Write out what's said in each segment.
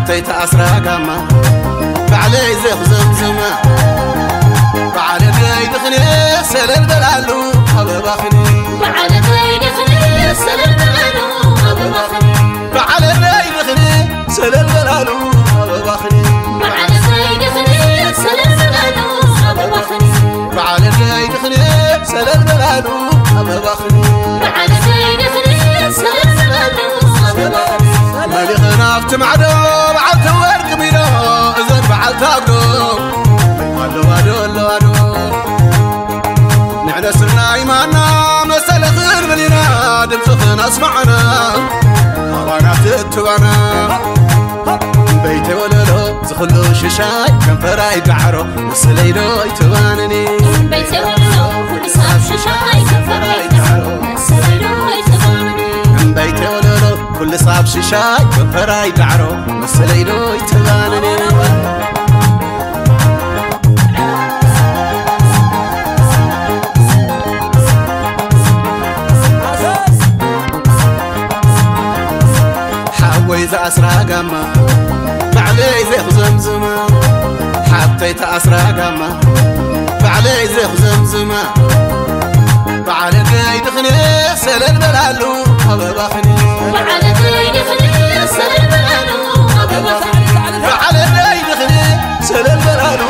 حتى يتأسرى قما بعلي زيخ زمزمة بعلي بيد خني سلل بلالو أبا خني بعلي بيد خني سلل بلالو أبا خني بعلي بيد خني سلل بلالو أبا خني بعلي بيد خني سلل بلالو أبا خني بعلي بيد خني سلل بلالو أبا خني بعلي بيد خني سلل بلالو أبا خني مالي خنافت معدو بعلت ورق بينو إذن بعلت أقدو وادو نحن سرنا إيماننا مسألة غير ملينا دمسخنا اسمعنا هوانا تتوانا بيتي ولولو زخلو ششاي كم فراي بعرو مسليلو يتوانني بيتي ولولو كل صاب ششاي كم فراي بعرو مسليلو يتوانني بيتي ولولو كل صاب ششاي كم فراي بعرو مسليلو يتوانني إذا أسرى قما بعلي زيخ زمزمة حتى يتأسرى قما بعلي زيخ زمزمة بعلي قيد خني سلل بلالو أبا خني بعلي قيد خني سلل بلالو أبا خني بعلي قيد خني سلل بلالو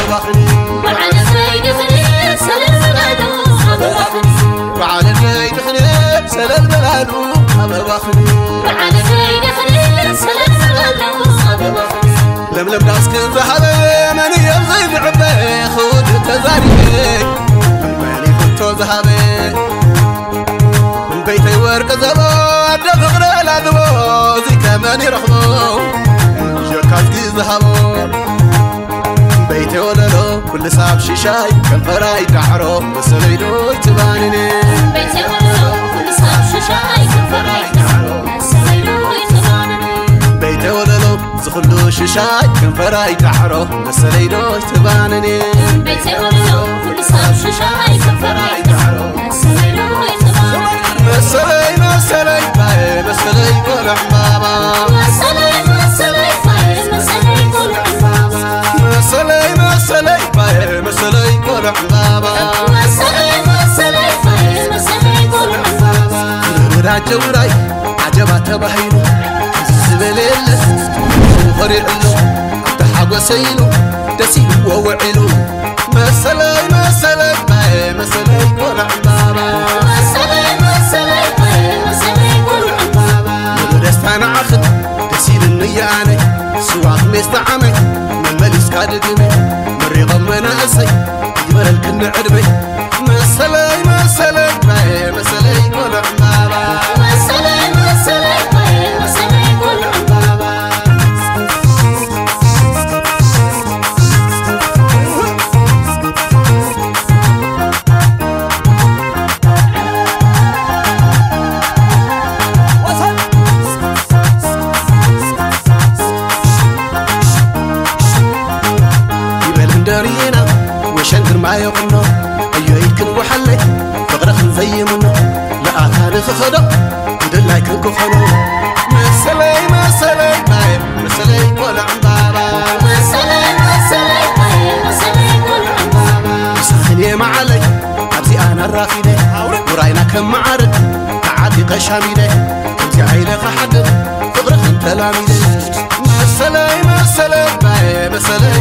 أبا خني بعلي قيد خني سلل بلالو أبا خني بعلي قيد خني سلل بلالو أبا خني بعلي قيد خني سلل بلالو أبا خني لملم ناس كن ذهبي من يبزي بعبي خود تزاري مالي كنتو ذهبي من بيتي ورق زبو أدى فقر الأذبو زي كمان يرخبو جركات كي ذهبو بيتي وللو كل صعب شيشاي كم فراي دعرو مسليدو يتبانني بيتي وللو كل صعب شيشاي كم فراي دعرو مسليدو يتبانني بيتي وللو زخلو شيشاي كم فراي دعرو مسليدو يتبانني بيتي وللو كل صعب شيشاي كم فراي دعرو مسليدو يتبانني مسلي باي مسلي كل حبابا مسلي باي مسلي كل حبابا مسلي باي مسلي كل حبابا مسلي باي مسلي كل حبابا راجو راي عجبا تبهينو زبليل وفريعلو تحاقسينو دسيلو ووعلو مسلي باي مسلي كل حبابا دستانا عخد تسيل النياني سواق ميستعمي من مليس كادقمي مري ضمنا أسي يجبر الكن عربي مسلي باي مسلي كل حبابا مسلي باي مسلي كل حبابا درينا وشندر ما يقنو أيو يكن وحلي فغرخ زي منو لا تاريخ خدو ودلاي كن كفنو مسلي باي مسلي كل عمبابا مسلي باي مسلي كل عمبابا مسخني معلي أبزي أنا الرافيدي وراينا كم معارك تعادي قشاميدي كنتي عيلي خحد فغرخ انت لاميدي مسلي باي مسلي